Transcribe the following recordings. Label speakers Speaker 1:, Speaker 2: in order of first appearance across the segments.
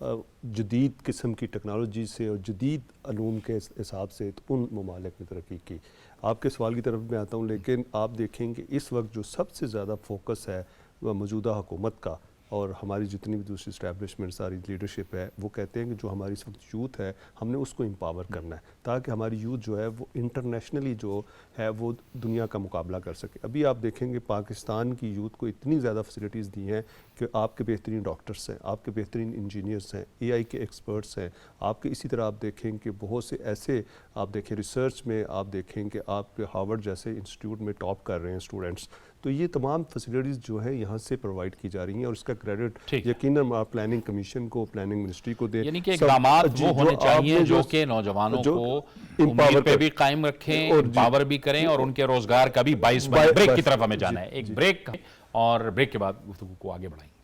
Speaker 1: جدید قسم کی ٹیکنالوجی سے اور جدید علوم کے حساب سے تو ان ممالک نے ترقی کی. آپ کے سوال کی طرف میں آتا ہوں، لیکن آپ دیکھیں کہ اس وقت جو سب سے زیادہ فوکس ہے وہ موجودہ حکومت کا اور ہماری جتنی بھی دوسری اسٹیبلشمنٹ ساری لیڈرشپ ہے، وہ کہتے ہیں کہ جو ہماری اس وقت یوتھ ہے ہم نے اس کو امپاور کرنا ہے تاکہ ہماری یوتھ جو ہے وہ انٹرنیشنلی جو ہے وہ دنیا کا مقابلہ کر سکے. ابھی آپ دیکھیں گے پاکستان کی یوتھ کو اتنی زیادہ فیسلٹیز دی ہیں کہ آپ کے بہترین ڈاکٹرس ہیں، آپ کے بہترین انجینئرس ہیں، اے آئی کے ایکسپرٹس ہیں، آپ کے اسی طرح آپ دیکھیں کہ بہت سے ایسے آپ دیکھیں ریسرچ میں آپ دیکھیں کہ آپ کے ہارورڈ جیسے انسٹیٹیوٹ میں ٹاپ کر رہے ہیں اسٹوڈنٹس. تو یہ تمام فیسلٹیز جو ہیں یہاں سے پرووائڈ کی جا رہی ہیں اور اس کا کریڈٹ یقیناً آپ پلاننگ کمیشن کو، پلاننگ منسٹری کو دیں.
Speaker 2: یعنی کہ اقدامات وہ ہونے چاہیے جو کہ نوجوانوں کو امید پہ بھی قائم رکھیں، امپاور بھی کریں اور ان کے روزگار کا بھی باعث بنے. بریک کی طرف ہمیں جانا ہے، ایک بریک، اور بریک کے بعد گفتگو کو آگے بڑھائیں گے.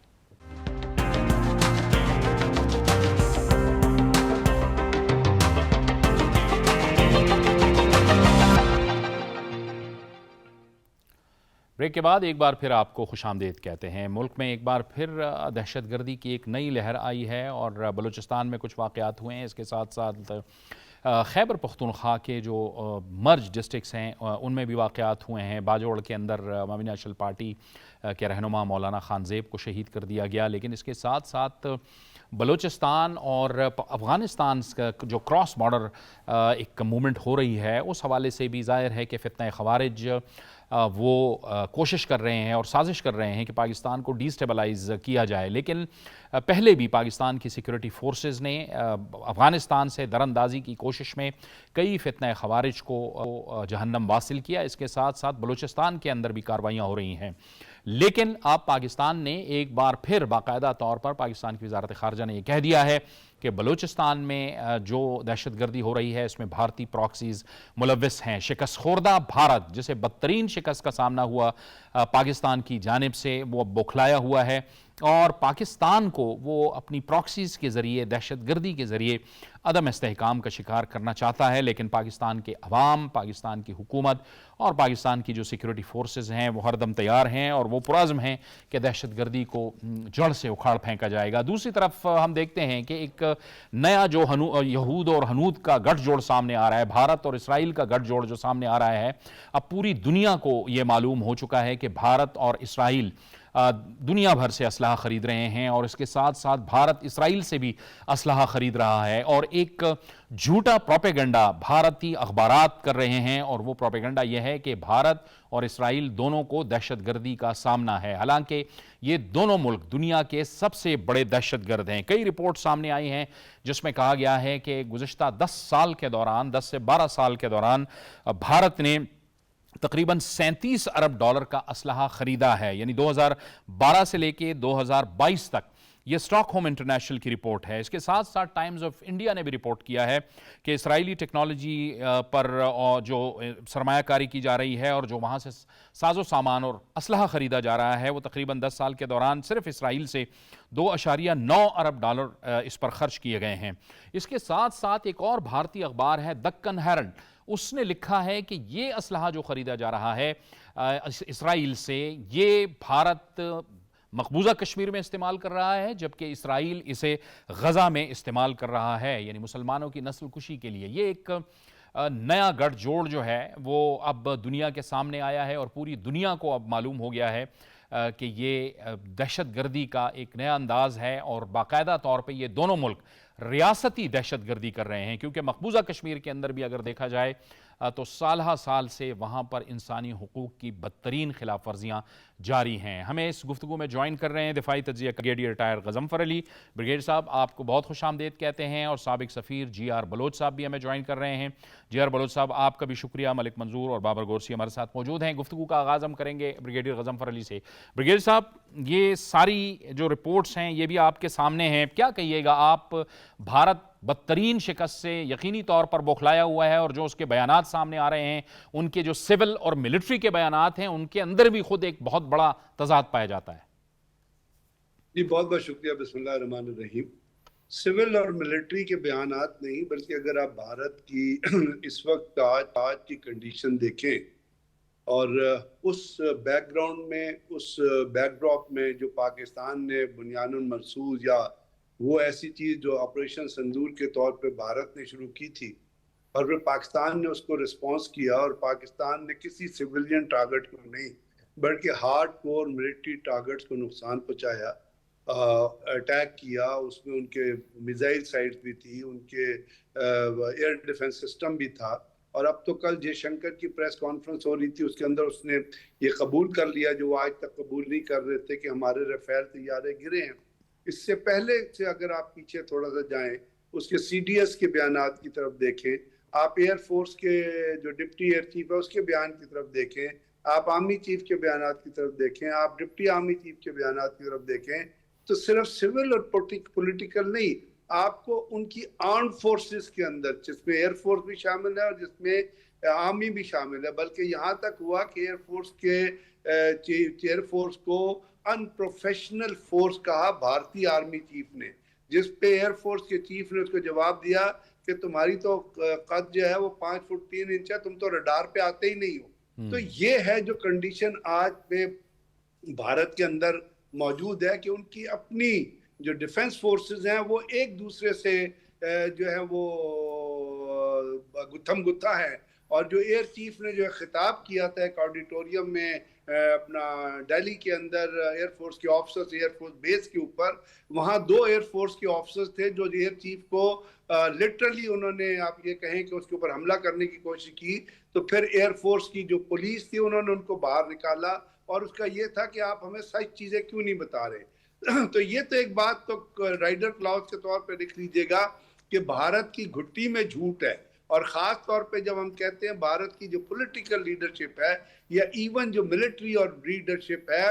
Speaker 2: بریک کے بعد ایک بار پھر آپ کو خوش آمدید کہتے ہیں. ملک میں ایک بار پھر دہشت گردی کی ایک نئی لہر آئی ہے اور بلوچستان میں کچھ واقعات ہوئے ہیں. اس کے ساتھ ساتھ خیبر پختونخوا کے جو مرج ڈسٹرکٹس ہیں ان میں بھی واقعات ہوئے ہیں. باجوڑ کے اندر عوامی نیشنل پارٹی کے رہنما مولانا خان زیب کو شہید کر دیا گیا. لیکن اس کے ساتھ ساتھ بلوچستان اور افغانستان کا جو کراس بارڈر ایک موومنٹ ہو رہی ہے، اس حوالے سے بھی ظاہر ہے کہ فتنہ خوارج وہ کوشش کر رہے ہیں اور سازش کر رہے ہیں کہ پاکستان کو ڈیسٹیبلائز کیا جائے. لیکن پہلے بھی پاکستان کی سیکورٹی فورسز نے افغانستان سے دراندازی کی کوشش میں کئی فتنہ خوارج کو جہنم واصل کیا. اس کے ساتھ ساتھ بلوچستان کے اندر بھی کاروائیاں ہو رہی ہیں. لیکن اب پاکستان نے ایک بار پھر باقاعدہ طور پر پاکستان کی وزارت خارجہ نے یہ کہہ دیا ہے کہ بلوچستان میں جو دہشت گردی ہو رہی ہے اس میں بھارتی پراکسیز ملوث ہیں. شکست خوردہ بھارت، جسے بدترین شکست کا سامنا ہوا پاکستان کی جانب سے، وہ بوکھلایا ہوا ہے اور پاکستان کو وہ اپنی پراکسیز کے ذریعے، دہشت گردی کے ذریعے عدم استحکام کا شکار کرنا چاہتا ہے. لیکن پاکستان کے عوام، پاکستان کی حکومت اور پاکستان کی جو سیکورٹی فورسز ہیں وہ ہر دم تیار ہیں اور وہ پرعزم ہیں کہ دہشت گردی کو جڑ سے اکھاڑ پھینکا جائے گا. دوسری طرف ہم دیکھتے ہیں کہ ایک نیا جو یہود اور ہنود کا گٹھ جوڑ سامنے آ رہا ہے، بھارت اور اسرائیل کا گٹھ جوڑ جو سامنے آ رہا ہے، اب پوری دنیا کو یہ معلوم ہو چکا ہے کہ بھارت اور اسرائیل دنیا بھر سے اسلحہ خرید رہے ہیں اور اس کے ساتھ ساتھ بھارت اسرائیل سے بھی اسلحہ خرید رہا ہے. اور ایک جھوٹا پروپیگنڈا بھارتی اخبارات کر رہے ہیں اور وہ پروپیگنڈا یہ ہے کہ بھارت اور اسرائیل دونوں کو دہشت گردی کا سامنا ہے، حالانکہ یہ دونوں ملک دنیا کے سب سے بڑے دہشت گرد ہیں. کئی رپورٹ سامنے آئی ہیں جس میں کہا گیا ہے کہ گزشتہ 10 سال کے دوران، 10 سے 12 سال کے دوران بھارت نے تقریباً 37 ارب ڈالر کا اسلحہ خریدا ہے. یعنی 2012 سے لے کے 2022 تک. یہ اسٹاک ہوم انٹرنیشنل کی رپورٹ ہے. اس کے ساتھ ساتھ ٹائمز آف انڈیا نے بھی رپورٹ کیا ہے کہ اسرائیلی ٹیکنالوجی پر جو سرمایہ کاری کی جا رہی ہے اور جو وہاں سے ساز و سامان اور اسلحہ خریدا جا رہا ہے وہ تقریباً 10 سال کے دوران صرف اسرائیل سے 2.9 ارب ڈالر اس پر خرچ کیے گئے ہیں. اس کے ساتھ ساتھ ایک اور بھارتی اخبار ہے دکن ہیرلڈ، اس نے لکھا ہے کہ یہ اسلحہ جو خریدا جا رہا ہے اسرائیل سے، یہ بھارت مقبوضہ کشمیر میں استعمال کر رہا ہے جبکہ اسرائیل اسے غزہ میں استعمال کر رہا ہے، یعنی مسلمانوں کی نسل کشی کے لیے. یہ ایک نیا گٹھ جوڑ جو ہے وہ اب دنیا کے سامنے آیا ہے اور پوری دنیا کو اب معلوم ہو گیا ہے کہ یہ دہشت گردی کا ایک نیا انداز ہے اور باقاعدہ طور پہ یہ دونوں ملک ریاستی دہشت گردی کر رہے ہیں. کیونکہ مقبوضہ کشمیر کے اندر بھی اگر دیکھا جائے تو سالہ سال سے وہاں پر انسانی حقوق کی بدترین خلاف ورزیاں جاری ہیں. ہمیں اس گفتگو میں جوائن کر رہے ہیں دفاعی تجزیہ بریگیڈیئر ریٹائر غضنفر علی. بریگیڈیئر صاحب آپ کو بہت خوش آمدید کہتے ہیں اور سابق سفیر جی آر بلوچ صاحب بھی ہمیں جوائن کر رہے ہیں. جی آر بلوچ صاحب آپ کا بھی شکریہ. ملک منظور اور بابر گورسی ہمارے ساتھ موجود ہیں. گفتگو کا آغاز ہم کریں گے بریگیڈیئر غضنفر علی سے. بریگیڈیئر صاحب، یہ ساری جو رپورٹس ہیں یہ بھی آپ کے سامنے ہیں، کیا کہیے گا آپ؟ بھارت بدترین شکست سے یقینی طور پر بوکھلایا ہوا ہے اور جو اس کے بیانات سامنے آ رہے ہیں، ان کے جو سول اور ملٹری کے بیانات ہیں ان کے اندر بھی خود ایک بہت بڑا تضاد پایا جاتا ہے.
Speaker 3: جی بہت بہت شکریہ. بسم اللہ الرحمن الرحیم. سول اور ملٹری کے بیانات نہیں، بلکہ اگر آپ بھارت کی اس وقت آج کی کنڈیشن دیکھیں اور اس بیک گراؤنڈ میں، اس بیک ڈراپ میں جو پاکستان نے بنیان المرصوص یا وہ ایسی چیز جو آپریشن سندور کے طور پہ بھارت نے شروع کی تھی اور پھر پاکستان نے اس کو رسپانس کیا، اور پاکستان نے کسی سویلین ٹارگٹ کو نہیں بلکہ ہارڈ کور ملٹری ٹارگٹس کو نقصان پہنچایا، اٹیک کیا. اس میں ان کے میزائل سائٹس بھی تھی، ان کے ایئر ڈیفنس سسٹم بھی تھا. اور اب تو کل جے شنکر کی پریس کانفرنس ہو رہی تھی، اس کے اندر اس نے یہ قبول کر لیا جو وہ آج تک قبول نہیں کر رہے تھے کہ ہمارے رافیل طیارے گرے ہیں. اس سے پہلے سے اگر آپ پیچھے تھوڑا سا جائیں، اس کے سی ڈی ایس کے بیانات کی طرف دیکھیں، آپ ایئر فورس کے جو ڈپٹی ایئر چیف ہے اس کے بیان کی طرف دیکھیں، آپ آرمی چیف کے بیانات کی طرف دیکھیں، آپ ڈپٹی آرمی چیف کے بیانات کی طرف دیکھیں، تو صرف سول اور پولیٹیکل نہیں، آپ کو ان کی آرم فورسز کے اندر، جس میں ایئر فورس بھی شامل ہے اور جس میں آرمی بھی شامل ہے، بلکہ یہاں تک ہوا کہ ایئر فورس کے ایئر فورس کو ان پروفیشنل فورس کہا بھارتی آرمی چیف نے، جس پہ ایئر فورس کے چیف نے اس کو جواب دیا کہ تمہاری تو قد جو ہے وہ 5 فٹ 3 انچ ہے، تم تو ریڈار پہ آتے ہی نہیں ہو. تو یہ ہے جو کنڈیشن آج پہ بھارت کے اندر موجود ہے کہ ان کی اپنی جو ڈیفنس فورسز ہیں وہ ایک دوسرے سے جو ہے وہ گتھم گتھا ہے. اور جو ایئر چیف نے جو خطاب کیا تھا ایک آڈیٹوریم میں اپنا دہلی کے اندر ایئر فورس کے آفیسرز ایئر فورس بیس کے اوپر، وہاں 2 ایئر فورس کے آفیسرز تھے جو ایئر چیف کو لٹرلی انہوں نے آپ یہ کہیں کہ اس کے اوپر حملہ کرنے کی کوشش کی. تو پھر ایئر فورس کی جو پولیس تھی انہوں نے ان کو باہر نکالا، اور اس کا یہ تھا کہ آپ ہمیں سچ چیزیں کیوں نہیں بتا رہے. تو یہ تو ایک بات تو رائڈر کلاؤز کے طور پہ لکھ لیجئے گا کہ بھارت کی گھٹی میں جھوٹ ہے. اور خاص طور پہ جب ہم کہتے ہیں بھارت کی جو پولیٹیکل لیڈرشپ ہے یا ایون جو ملٹری اور لیڈرشپ ہے،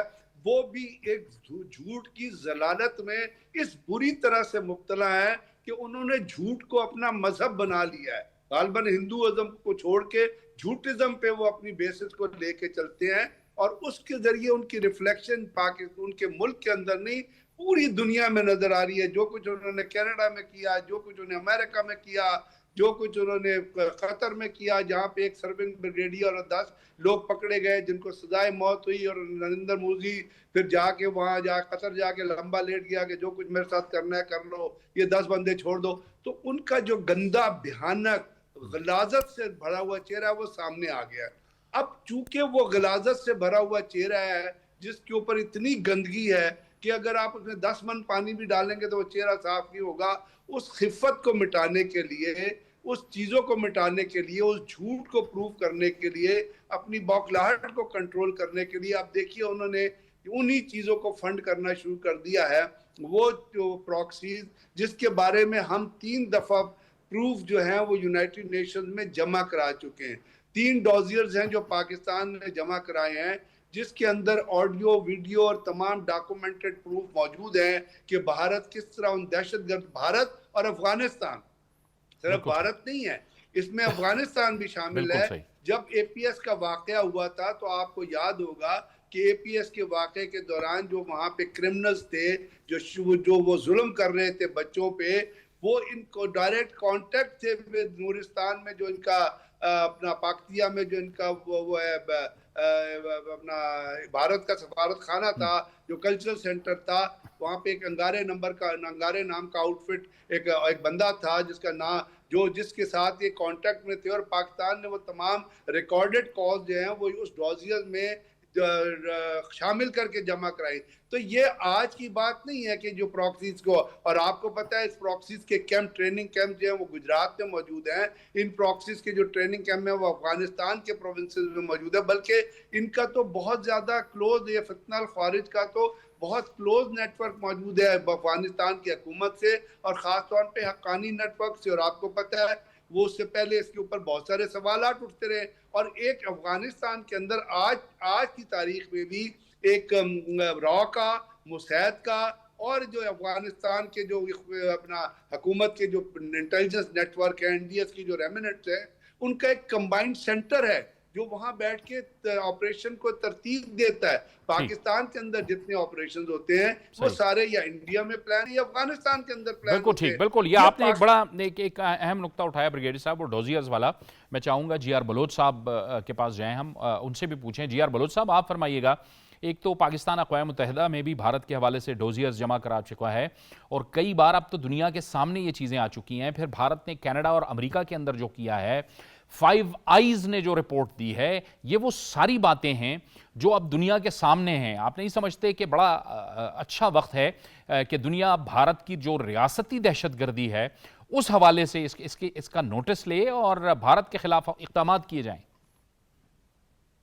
Speaker 3: وہ بھی ایک جھوٹ کی ضلالت میں اس بری طرح سے مبتلا ہے کہ انہوں نے جھوٹ کو اپنا مذہب بنا لیا ہے. غالباً ہندوازم کو چھوڑ کے جھوٹزم پہ وہ اپنی بیسس کو لے کے چلتے ہیں، اور اس کے ذریعے ان کی ریفلیکشن پاکستان کے ملک کے اندر نہیں پوری دنیا میں نظر آ رہی ہے. جو کچھ انہوں نے کینیڈا میں کیا، جو کچھ انہوں نے امریکہ میں کیا، جو کچھ انہوں نے قطر میں کیا، جہاں پہ ایک سرونگ بریگیڈیئر اور 10 لوگ پکڑے گئے جن کو سزائے موت ہوئی، اور نریندر مودی پھر جا کے وہاں قطر جا کے لمبا لیٹ گیا کہ جو کچھ میرے ساتھ کرنا ہے کر لو، یہ 10 بندے چھوڑ دو. تو ان کا جو گندا بھیانک غلاظت سے بھرا ہوا چہرہ وہ سامنے آ گیا. اب چونکہ وہ غلاظت سے بھرا ہوا چہرہ ہے جس کے اوپر اتنی گندگی ہے کہ اگر آپ اس میں 10 من پانی بھی ڈالیں گے تو وہ چہرہ صاف نہیں ہوگا. اس خفت کو مٹانے کے لیے، اس چیزوں کو مٹانے کے لیے، اس جھوٹ کو پروف کرنے کے لیے، اپنی بوکھلاہٹ کو کنٹرول کرنے کے لیے، آپ دیکھیے انہوں نے انہی چیزوں کو فنڈ کرنا شروع کر دیا ہے. وہ جو پراکسیز جس کے بارے میں ہم 3 دفعہ پروف جو ہیں وہ یونائٹڈ نیشنز میں جمع کرا چکے ہیں. 3 ڈوزیئرز ہیں جو پاکستان نے جمع کرائے ہیں، جس کے اندر آڈیو، ویڈیو اور تمام ڈاکومنٹڈ پروف موجود ہیں کہ بھارت کس طرح ان دہشت گرد، بھارت اور افغانستان، صرف بھارت نہیں ہے اس میں، افغانستان بھی شامل ہے. جب اے پی ایس کا واقعہ ہوا تھا تو آپ کو یاد ہوگا کہ اے پی ایس کے واقعے کے دوران جو وہاں پہ کرمنلز تھے جو وہ ظلم کر رہے تھے بچوں پہ، وہ ان کو ڈائریکٹ کانٹیکٹ تھے نورستان میں جو ان کا اپنا پاکتیا میں جو ان کا وہ ہے اپنا بھارت کا سفارت خانہ تھا، جو کلچرل سینٹر تھا، وہاں پہ ایک انگارے نام کا آؤٹ فٹ ایک بندہ تھا جس کا نام جس کے ساتھ یہ کانٹیکٹ میں تھے، اور پاکستان نے وہ تمام ریکارڈڈ کالز جو ہیں وہ اس ڈوزیئر میں شامل کر کے جمع کرائی. تو یہ آج کی بات نہیں ہے کہ جو پراکسیز کو، اور آپ کو پتہ ہے اس پراکسیز کے کیمپ، ٹریننگ کیمپ جو ہیں وہ گجرات میں موجود ہیں. ان پراکسیز کے جو ٹریننگ کیمپ ہیں وہ افغانستان کے پروونسز میں موجود ہے، بلکہ ان کا تو بہت زیادہ کلوز، یہ فتنہ الخوارج کا تو بہت کلوز نیٹ ورک موجود ہے افغانستان کی حکومت سے، اور خاص طور پہ حقانی نیٹ ورک سے. اور آپ کو پتہ ہے وہ اس سے پہلے اس کے اوپر بہت سارے سوالات اٹھتے رہے، اور ایک افغانستان کے اندر آج کی تاریخ میں بھی ایک را کا، موساد کا، اور جو افغانستان کے جو اپنا حکومت کے جو انٹیلیجنس نیٹ ورک ہے، این ڈی ایس کی جو ریمنٹس ہے، ان کا ایک کمبائنڈ سینٹر ہے جو وہاں بیٹھ کے آپریشن کو ترتیب دیتا ہے. پاکستان کے اندر جتنے آپریشنز ہوتے ہیں وہ سارے یا انڈیا میں پلان یا افغانستان کے اندر پلان ہوتے ہیں.
Speaker 2: بالکل ٹھیک، بالکل. یہ آپ نے ایک بڑا ایک اہم نقطہ اٹھایا بریگیڈیئر صاحب، وہ ڈوزیئرز والا. میں چاہوں گا جی آر بلوچ صاحب کے پاس جائیں، ہم ان سے بھی پوچھیں. جی آر بلوچ صاحب، آپ فرمائیے گا ایک تو پاکستان اقوام متحدہ میں بھی بھارت کے حوالے سے ڈوزیئرز جمع کرا چکا ہے اور کئی بار اب تو دنیا کے سامنے یہ چیزیں آ چکی ہیں. پھر بھارت نے کینیڈا اور امریکہ کے اندر جو کیا ہے, 5 آئیز نے جو رپورٹ دی ہے, یہ وہ ساری باتیں ہیں جو اب دنیا کے سامنے ہیں. آپ نہیں سمجھتے کہ بڑا اچھا وقت ہے کہ دنیا بھارت کی جو ریاستی دہشت گردی ہے اس حوالے سے اس کا نوٹس لے اور بھارت کے خلاف اقدامات کیے جائیں؟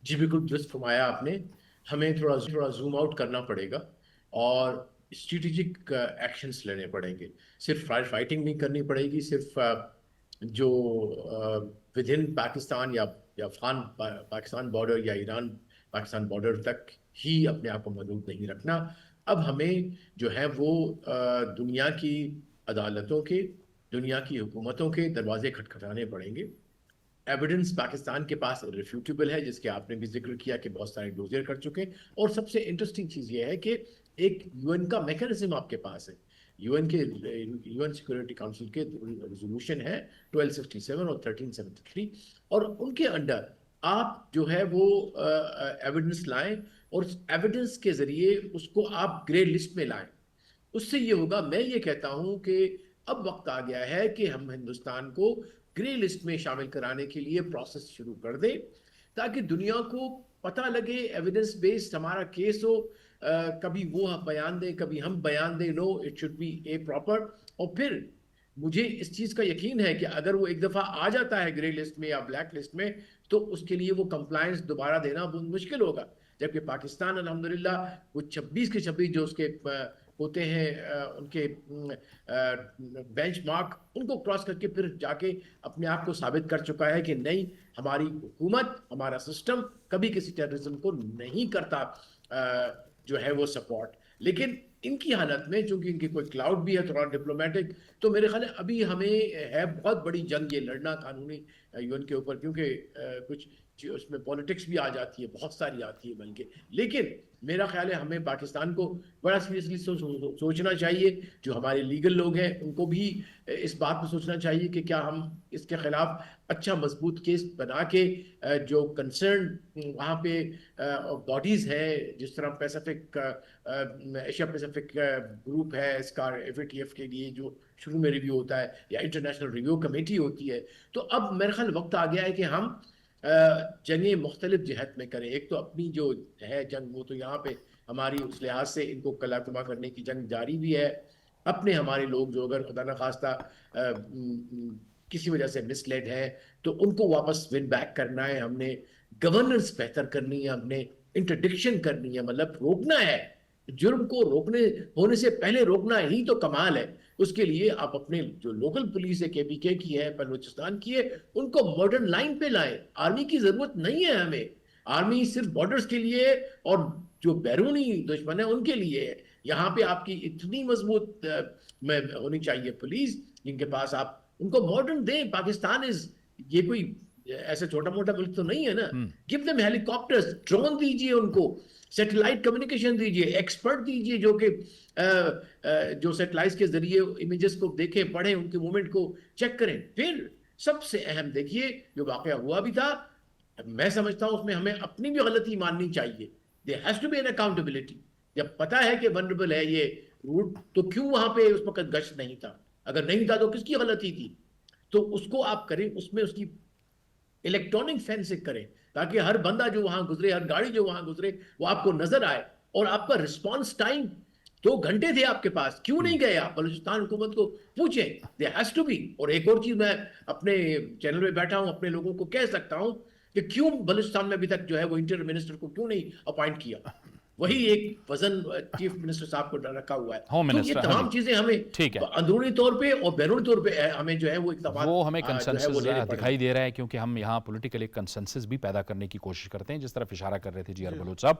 Speaker 4: جی بالکل درست فرمایا آپ نے. ہمیں تھوڑا زوم آؤٹ کرنا پڑے گا اور اسٹریٹجک ایکشنز لینے پڑیں گے. صرف فائٹنگ نہیں کرنی پڑے گی, صرف جو ود ان پاکستان یا افغان پاکستان بارڈر یا ایران پاکستان بارڈر تک ہی اپنے آپ کو محدود نہیں رکھنا. اب ہمیں جو ہے وہ دنیا کی عدالتوں کے, دنیا کی حکومتوں کے دروازے کھٹکھٹانے پڑیں گے. ایویڈنس پاکستان کے پاس ریفیوٹیبل ہے, جس کے آپ نے بھی ذکر کیا کہ بہت سارے ڈوزیر کر چکے. اور سب سے انٹرسٹنگ چیز یہ ہے کہ ایک یو این کا میکانزم آپ کے پاس ہے. یو این سیکورٹی کاؤنسل کے ریزولوشن ہے 1267 اور 1373, اور ان کے انڈر آپ جو ہے وہ ایویڈنس لائیں اور ایویڈنس کے ذریعے اس کو آپ گرے لسٹ میں لائیں. اس سے یہ ہوگا, میں یہ کہتا ہوں کہ اب وقت آ گیا ہے کہ ہم ہندوستان کو گرے لسٹ میں شامل کرانے کے لیے پروسیس شروع کر دیں, تاکہ دنیا کو پتہ لگے, ایویڈنس بیسڈ ہمارا کیس ہو. کبھی وہ بیان دیں, کبھی ہم بیان دیں. No, it should be a proper. اور پھر مجھے اس چیز کا یقین ہے کہ اگر وہ ایک دفعہ آ جاتا ہے گرے لسٹ میں یا بلیک لسٹ میں, تو اس کے لیے وہ کمپلائنس دوبارہ دینا بہت مشکل ہوگا. جبکہ پاکستان الحمدللہ وہ 26 کے 26 جو اس کے ہوتے ہیں ان کے بینچ مارک, ان کو کراس کر کے پھر جا کے اپنے آپ کو ثابت کر چکا ہے کہ نہیں, ہماری حکومت, ہمارا سسٹم کبھی کسی ٹیررزم کو نہیں کرتا جو ہے وہ سپورٹ. لیکن ان کی حالت میں چونکہ ان کی کوئی کلاؤڈ بھی ہے تھوڑا ڈپلومیٹک, تو میرے خیال ہے ابھی ہمیں ہے بہت بڑی جنگ یہ لڑنا قانونی یو این کے اوپر, کیونکہ کچھ اس میں پولیٹکس بھی آ جاتی ہے, بہت ساری آتی ہے بلکہ. لیکن میرا خیال ہے ہمیں پاکستان کو بڑا سیریسلی سوچنا چاہیے. جو ہمارے لیگل لوگ ہیں ان کو بھی اس بات پہ سوچنا چاہیے کہ کیا ہم اس کے خلاف اچھا مضبوط کیس بنا کے جو کنسرن وہاں پہ باڈیز ہیں, جس طرح پیسیفک ایشیا پیسیفک گروپ ہے SCAR-FATF کے لیے جو شروع میں ریویو ہوتا ہے, یا انٹرنیشنل ریویو کمیٹی ہوتی ہے, تو اب میرے خیال وقت آ گیا ہے کہ ہم جنگیں مختلف جہت میں کریں. ایک تو اپنی جو ہے جنگ, وہ تو یہاں پہ ہماری اس لحاظ سے ان کو کلا کما کرنے کی جنگ جاری بھی ہے. اپنے ہمارے لوگ جو اگر خدا نخواستہ کسی وجہ سے مس لیڈ ہے تو ان کو واپس ون بیک کرنا ہے. ہم نے گورننس بہتر کرنی ہے, ہم نے انٹرڈکشن کرنی ہے, مطلب روکنا ہے. جرم کو روکنے ہونے سے پہلے روکنا ہی تو کمال ہے. اس کے لیے آپ اپنے جو لوکل پولیس ہے, KPK کی ہے, بلوچستان کی ہے, ان کو ماڈرن لائن پہ لائیں. آرمی کی ضرورت نہیں ہے ہمیں. آرمی صرف بارڈرز کے لیے اور جو بیرونی دشمن ہے ان کے لیے ہے. یہاں پہ آپ کی اتنی مضبوط ہونی چاہیے پولیس جن کے پاس آپ ان کو ماڈرن دیں. پاکستان یہ کوئی ایسے چھوٹا موٹا ملک تو نہیں ہے نا. گیو دیم ہیلی کاپٹرز, ڈرون دیجیے ان کو, سیٹلائٹ کمیونیکیشن دیجیے, ایکسپرٹ دیجیے جو کہ جو سیٹلائٹ کے ذریعے امیجز کو دیکھیں, پڑھیں, ان کے موومنٹ کو چیک کریں. پھر سب سے اہم دیکھیے جو واقعہ ہوا بھی تھا, میں سمجھتا ہوں اس میں ہمیں اپنی بھی غلطی ماننی چاہیے. there has to be an accountability. جب پتا ہے کہ ونربل ہے یہ روٹ, تو کیوں وہاں پہ اس وقت گشت نہیں تھا؟ اگر نہیں تھا تو کس کی غلطی تھی؟ تو اس کو آپ کریں, اس میں اس کی الیکٹرانک فینسنگ کریں تاکہ ہر بندہ جو وہاں گزرے, ہر گاڑی جو وہاں گزرے, وہ آپ کو نظر آئے. اور آپ کا رسپانس ٹائم 2 گھنٹے تھے آپ کے پاس, کیوں نہیں گئے آپ؟ بلوچستان حکومت کو پوچھیں. there has to be. اور ایک اور چیز میں اپنے چینل میں بیٹھا ہوں, اپنے لوگوں کو کہہ سکتا ہوں کہ کیوں بلوچستان میں ابھی تک جو ہے وہ انٹر منسٹر کو کیوں نہیں اپوائنٹ کیا. وہی ایک وزن چیف منسٹر صاحب کو رکھا ہوا ہے. تو یہ تمام چیزیں ہمیں اندرونی طور پہ اور بیرونی طور پہ ہمیں جو ہے وہ اقدامات
Speaker 2: وہ ہمیں کنسنسس دکھائی دے رہا ہے, کیونکہ ہم یہاں پولیٹیکل ایک کنسنسس بھی پیدا کرنے کی کوشش کرتے ہیں, جس طرف اشارہ کر رہے تھے جی بلوچ صاحب.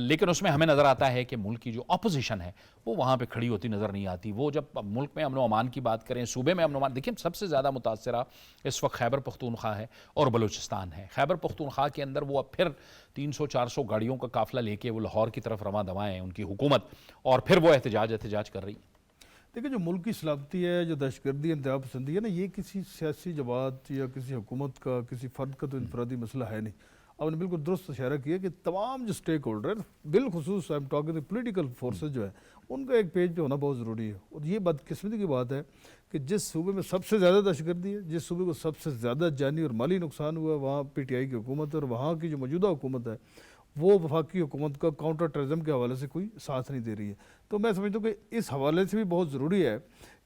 Speaker 2: لیکن اس میں ہمیں نظر آتا ہے کہ ملک کی جو اپوزیشن ہے وہ وہاں پہ کھڑی ہوتی نظر نہیں آتی. وہ جب ملک میں امن و امان کی بات کریں, صوبے میں امن و امان, دیکھیں سب سے زیادہ متاثرہ اس وقت خیبر پختونخوا ہے اور بلوچستان ہے. خیبر پختونخوا کے اندر وہ اب پھر 300-400 گاڑیوں کا قافلہ لے کے وہ لاہور کی طرف رواں دوائیں ان کی حکومت, اور پھر وہ احتجاج کر رہی ہے.
Speaker 5: دیکھیں جو ملک کی سلامتی ہے, جو دہشت گردی, انتہا پسندی ہے نا, یہ کسی سیاسی جماعت یا کسی حکومت کا, کسی فرد کا تو انفرادی مسئلہ ہے نہیں. آپ نے بالکل درست اشارہ کیا کہ تمام جو اسٹیک ہولڈر ہیں بالخصوص I am talking political forces جو ہے ان کا ایک پیج پہ ہونا بہت ضروری ہے. اور یہ بدقسمتی کی بات ہے کہ جس صوبے میں سب سے زیادہ دہشت گردی ہے, جس صوبے کو سب سے زیادہ جانی اور مالی نقصان ہوا ہے, وہاں پی ٹی آئی کی حکومت ہے اور وہاں کی جو موجودہ حکومت ہے وہ وفاقی حکومت کا کاؤنٹر ٹیررزم کے حوالے سے کوئی ساتھ نہیں دے رہی ہے. تو میں سمجھتا ہوں کہ اس حوالے سے بھی بہت ضروری ہے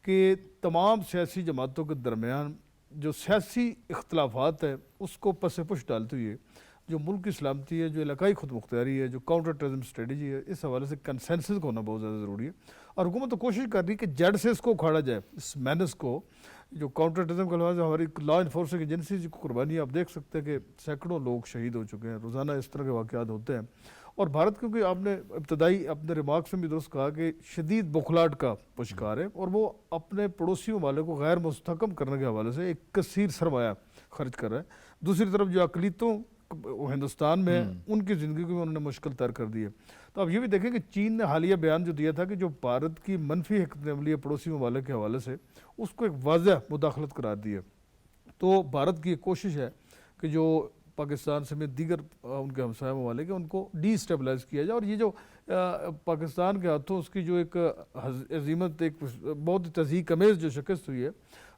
Speaker 5: کہ تمام سیاسی جماعتوں کے درمیان جو سیاسی اختلافات ہیں اس کو پس پش ڈالتے ہوئے جو ملک کی سلامتی ہے, جو علاقائی خود مختاری ہے, جو کاؤنٹر ٹیررزم اسٹریٹجی ہے, اس حوالے سے کنسنسس کا ہونا بہت زیادہ ضروری ہے. اور حکومت تو کوشش کر رہی ہے کہ جڑ سے اس کو اکھاڑا جائے, اس مینس کو, جو کاؤنٹر ٹیررزم کا لحاظ ہماری لا انفورسنگ ایجنسیز کی قربانی آپ دیکھ سکتے ہیں کہ سینکڑوں لوگ شہید ہو چکے ہیں, روزانہ اس طرح کے واقعات ہوتے ہیں. اور بھارت کیونکہ آپ نے ابتدائی اپنے ریمارکس میں بھی درست کہا کہ شدید بخلاہٹ کا پشکار ہے اور وہ اپنے پڑوسی ممالک کو غیر مستحکم کرنے کے حوالے سے ایک کثیر سرمایہ خرچ کر رہا ہے. دوسری طرف جو اقلیتوں ہندوستان میں ان کی زندگی کو انہوں نے مشکل تر کر دی ہے. تو آپ یہ بھی دیکھیں کہ چین نے حالیہ بیان جو دیا تھا کہ جو بھارت کی منفی حکمت عملی ہے پڑوسی ممالک کے حوالے سے اس کو ایک واضح مداخلت قرار دی ہے. تو بھارت کی ایک کوشش ہے کہ جو پاکستان سمیت دیگر ان کے ہمسایہ ممالک ہیں ان کو ڈی اسٹیبلائز کیا جائے. اور یہ جو پاکستان کے ہاتھوں اس کی جو ایک عظیمت, ایک بہت تضحیک امیز جو شکست ہوئی ہے,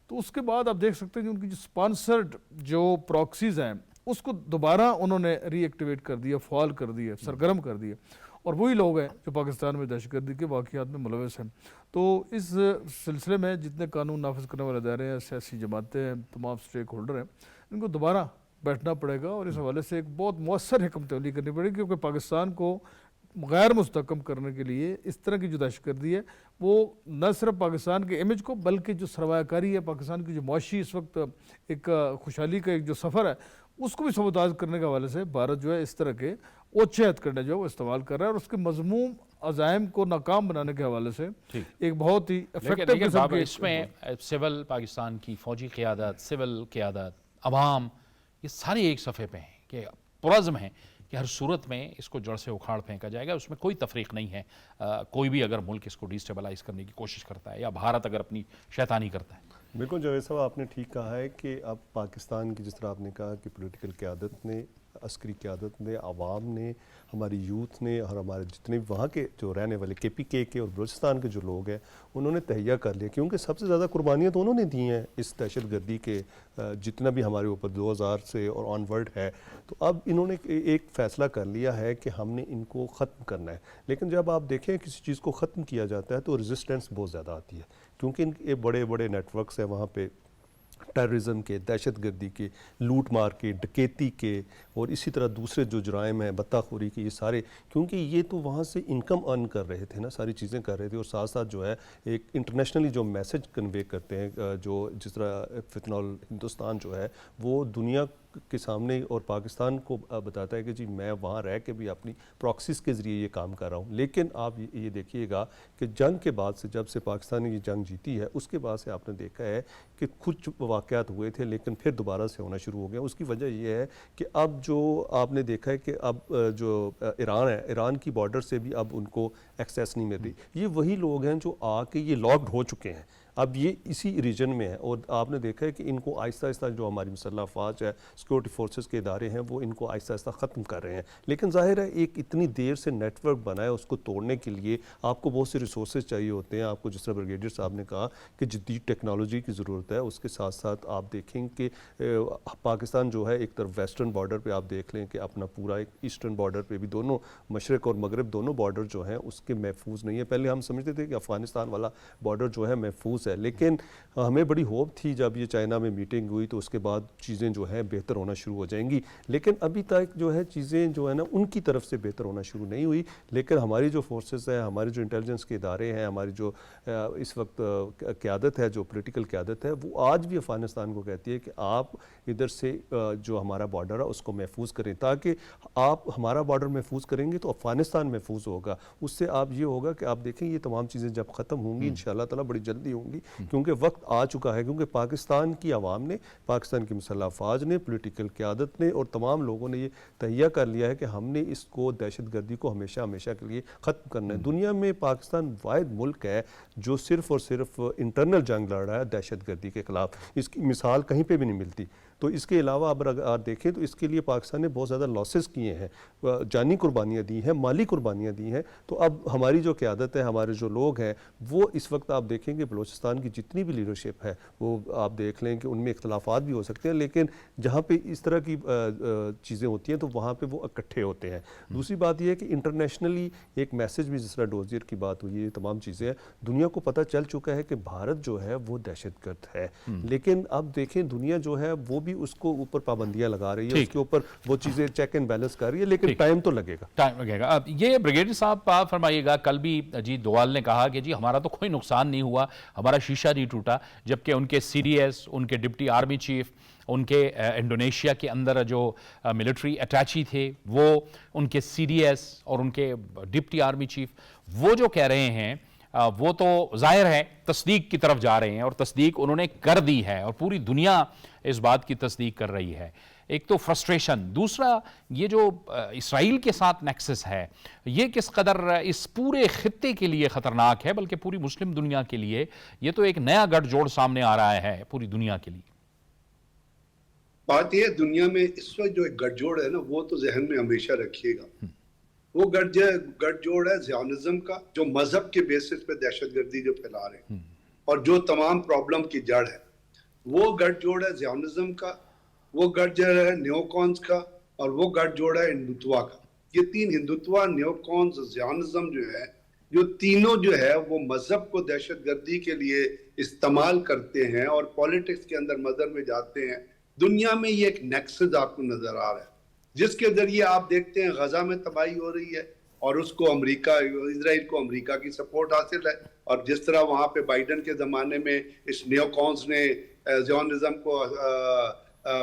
Speaker 5: تو اس کے بعد آپ دیکھ سکتے ہیں کہ ان کی جو اسپانسرڈ جو پراکسیز ہیں اس کو دوبارہ انہوں نے ری ایکٹیویٹ کر دیا, فعال کر دیا, سرگرم کر دیا. اور وہی لوگ ہیں جو پاکستان میں دہشت گردی کے واقعات میں ملوث ہیں. تو اس سلسلے میں جتنے قانون نافذ کرنے والے ادارے ہیں, سیاسی جماعتیں ہیں, تمام اسٹیک ہولڈر ہیں, ان کو دوبارہ بیٹھنا پڑے گا اور اس حوالے سے ایک بہت مؤثر حکمت عملی کرنی پڑے گی, کیونکہ پاکستان کو غیر مستحکم کرنے کے لیے اس طرح کی جو دہشت گردی ہے وہ نہ صرف پاکستان کے امیج کو بلکہ جو سرمایہ کاری ہے, پاکستان کی جو معاشی اس وقت ایک خوشحالی کا ایک جو سفر ہے اس کو بھی سبوتاژ کرنے کے حوالے سے بھارت جو ہے اس طرح کے اوچھے ہتھ کنڈے جو ہے وہ استعمال کر رہا ہے. اور اس کے مضموم عزائم کو ناکام بنانے کے حوالے سے ایک بہت ہی
Speaker 2: لیکن اس میں سول پاکستان کی فوجی قیادت, سول قیادت, عوام, یہ سارے ایک صفحے پہ ہیں کہ پرعزم ہیں کہ ہر صورت میں اس کو جڑ سے اکھاڑ پھینکا جائے گا. اس میں کوئی تفریق نہیں ہے. کوئی بھی اگر ملک اس کو ڈی سٹیبلائز کرنے کی کوشش کرتا ہے یا بھارت اگر اپنی شیطانی کرتا ہے.
Speaker 1: بالکل جاوید صاحب آپ نے ٹھیک کہا ہے کہ اب پاکستان کی جس طرح آپ نے کہا کہ پولیٹیکل قیادت نے, عسکری قیادت نے, عوام نے, ہماری یوتھ نے اور ہمارے جتنے وہاں کے جو رہنے والے کے پی کے اور بلوچستان کے جو لوگ ہیں انہوں نے تہیہ کر لیا, کیونکہ سب سے زیادہ قربانیاں تو انہوں نے دی ہیں اس دہشت گردی کے جتنا بھی ہمارے اوپر 2000 سے اور آن ورڈ ہے. تو اب انہوں نے ایک فیصلہ کر لیا ہے کہ ہم نے ان کو ختم کرنا ہے. لیکن جب آپ دیکھیں کسی چیز کو ختم کیا جاتا ہے تو ریزسٹنس بہت زیادہ آتی ہے, کیونکہ ان کے بڑے بڑے نیٹ ورکس ہیں وہاں پہ, ٹیررزم کے, دہشت گردی کے, لوٹ مار کے, ڈکیتی کے اور اسی طرح دوسرے جو جرائم ہیں بطہ خوری کے, یہ سارے, کیونکہ یہ تو وہاں سے انکم ارن کر رہے تھے نا, ساری چیزیں کر رہے تھے, اور ساتھ ساتھ جو ہے ایک انٹرنیشنلی جو میسج کنوے کرتے ہیں, جو جس طرح فتنول ہندوستان جو ہے وہ دنیا کے سامنے اور پاکستان کو بتاتا ہے کہ جی میں وہاں رہ کے بھی اپنی پراکسیز کے ذریعے یہ کام کر رہا ہوں. لیکن آپ یہ دیکھیے گا کہ جنگ کے بعد سے, جب سے پاکستان نے یہ جنگ جیتی ہے اس کے بعد سے آپ نے دیکھا ہے کہ کچھ واقعات ہوئے تھے لیکن پھر دوبارہ سے ہونا شروع ہو گیا. اس کی وجہ یہ ہے کہ اب جو آپ نے دیکھا ہے کہ اب جو ایران ہے, ایران کی بارڈر سے بھی اب ان کو ایکسیس نہیں مل رہی. یہ وہی لوگ ہیں جو آ کے یہ لاکڈ ہو چکے ہیں, اب یہ اسی ریجن میں ہے. اور آپ نے دیکھا ہے کہ ان کو آہستہ آہستہ جو ہماری مسلح افواج ہے, سیکورٹی فورسز کے ادارے ہیں, وہ ان کو آہستہ آہستہ ختم کر رہے ہیں. لیکن ظاہر ہے ایک اتنی دیر سے نیٹ ورک بنا ہے, اس کو توڑنے کے لیے آپ کو بہت سے ریسورسز چاہیے ہوتے ہیں. آپ کو جس طرح بریگیڈیئر صاحب نے کہا کہ جدید ٹیکنالوجی کی ضرورت ہے. اس کے ساتھ ساتھ آپ دیکھیں کہ پاکستان جو ہے ایک طرف ویسٹرن بارڈر پہ آپ دیکھ لیں کہ اپنا پورا ایک ایسٹرن بارڈر پہ بھی دونوں مشرق اور مغرب دونوں بارڈر جو ہیں اس کے محفوظ نہیں ہے. پہلے ہم سمجھتے تھے کہ افغانستان والا بارڈر جو ہے محفوظ ہے, لیکن ہمیں بڑی ہوپ تھی جب یہ چائنا میں میٹنگ ہوئی تو اس کے بعد چیزیں جو ہیں بہتر ہونا شروع ہو جائیں گی. لیکن ابھی تک جو ہے چیزیں جو ہے نا ان کی طرف سے بہتر ہونا شروع نہیں ہوئی. لیکن ہماری جو فورسز ہیں, ہمارے جو انٹیلیجنس کے ادارے ہیں, ہماری جو اس وقت قیادت ہے, جو پولیٹیکل قیادت ہے, وہ آج بھی افغانستان کو کہتی ہے کہ آپ ادھر سے جو ہمارا بارڈر ہے اس کو محفوظ کریں, تاکہ آپ ہمارا بارڈر محفوظ کریں گے تو افغانستان محفوظ ہوگا. اس سے آپ یہ ہوگا کہ آپ دیکھیں یہ تمام چیزیں جب ختم ہوں گی انشاءاللہ تعالیٰ بڑی جلدی ہوں گی ڈیفینیٹلی, کیونکہ وقت آ چکا ہے, کیونکہ پاکستان کی عوام نے, پاکستان کی مسلح افواج نے, پولیٹیکل قیادت نے اور تمام لوگوں نے یہ تہیہ کر لیا ہے کہ ہم نے اس کو, دہشت گردی کو ہمیشہ ہمیشہ کے لیے ختم کرنا ہے. دنیا میں پاکستان واحد ملک ہے جو صرف اور صرف انٹرنل جنگ لڑ رہا ہے دہشت گردی کے خلاف. اس کی مثال کہیں پہ بھی نہیں ملتی. تو اس کے علاوہ اگر آپ دیکھیں تو اس کے لیے پاکستان نے بہت زیادہ لاسز کیے ہیں, جانی قربانیاں دی ہیں, مالی قربانیاں دی ہیں. تو اب ہماری جو قیادت ہے, ہمارے جو لوگ ہیں, وہ اس وقت آپ دیکھیں گے بلوچستان کی جتنی بھی لیڈرشپ ہے وہ آپ دیکھ لیں کہ ان میں اختلافات بھی ہو سکتے ہیں, لیکن جہاں پہ اس طرح کی چیزیں ہوتی ہیں تو وہاں پہ وہ اکٹھے ہوتے ہیں. دوسری بات یہ ہے کہ انٹرنیشنلی ایک میسج بھی, جس طرح ڈوزیر کی بات ہوئی, یہ تمام چیزیں ہیں, دنیا کو پتہ چل چکا ہے کہ بھارت جو ہے وہ دہشت گرد ہے. لیکن اب دیکھیں دنیا جو ہے وہ بھی اس کو اوپر پابندیاں لگا رہی ہے, اس کے اوپر وہ چیزیں چیک اینڈ بیلنس کر رہی ہے, لیکن ٹائم تو لگے گا.
Speaker 2: ٹائم لگے گا. اب یہ بریگیڈیئر صاحب آپ فرمائیے گا, کل بھی اجیت دوال نے کہا کہ جی ہمارا تو کوئی نقصان نہیں ہوا, ہمارا شیشہ نہیں ٹوٹا, جبکہ ان کے سی ڈی ایس, ان کے ڈپٹی آرمی چیف, ان کے انڈونیشیا کے اندر جو ملٹری اٹیچی تھے وہ, ان کے سی ڈی ایس اور ان کے ڈپٹی آرمی چیف, وہ جو کہہ رہے ہیں وہ تو ظاہر ہے تصدیق کی طرف جا رہے ہیں, اور تصدیق انہوں نے کر دی ہے اور پوری دنیا اس بات کی تصدیق کر رہی ہے. ایک تو فرسٹریشن, دوسرا یہ جو اسرائیل کے ساتھ نیکسس ہے, یہ کس قدر اس پورے خطے کے لیے خطرناک ہے, بلکہ پوری مسلم دنیا کے لیے یہ تو ایک نیا گٹھ جوڑ سامنے آ رہا ہے پوری دنیا کے لیے.
Speaker 3: بات یہ دنیا میں اس وقت جو ایک گٹھ جوڑ ہے نا, وہ تو ذہن میں ہمیشہ رکھیے گا, وہ گٹھ جوڑ ہے زیونزم کا, جو مذہب کے بیسس پہ دہشت گردی جو پھیلا رہے ہیں اور جو تمام پرابلم کی جڑ ہے, وہ گٹھ جوڑ ہے زیونزم کا, وہ گٹھ جوڑ ہے نیوکونز کا, اور وہ گٹھ جوڑ ہے ہندوتوا کا. یہ تین, ہندوتوا, نیوکونز, زیونزم جو ہے, جو تینوں جو ہے وہ مذہب کو دہشت گردی کے لیے استعمال کرتے ہیں اور پولیٹکس کے اندر مذہب میں جاتے ہیں. دنیا میں یہ ایک نیکسس آپ کو نظر آ رہا ہے, جس کے ذریعے آپ دیکھتے ہیں غزہ میں تباہی ہو رہی ہے اور اس کو امریکہ, اسرائیل کو امریکہ کی سپورٹ حاصل ہے. اور جس طرح وہاں پہ بائیڈن کے زمانے میں اس نیوکونز نے زیونزم کو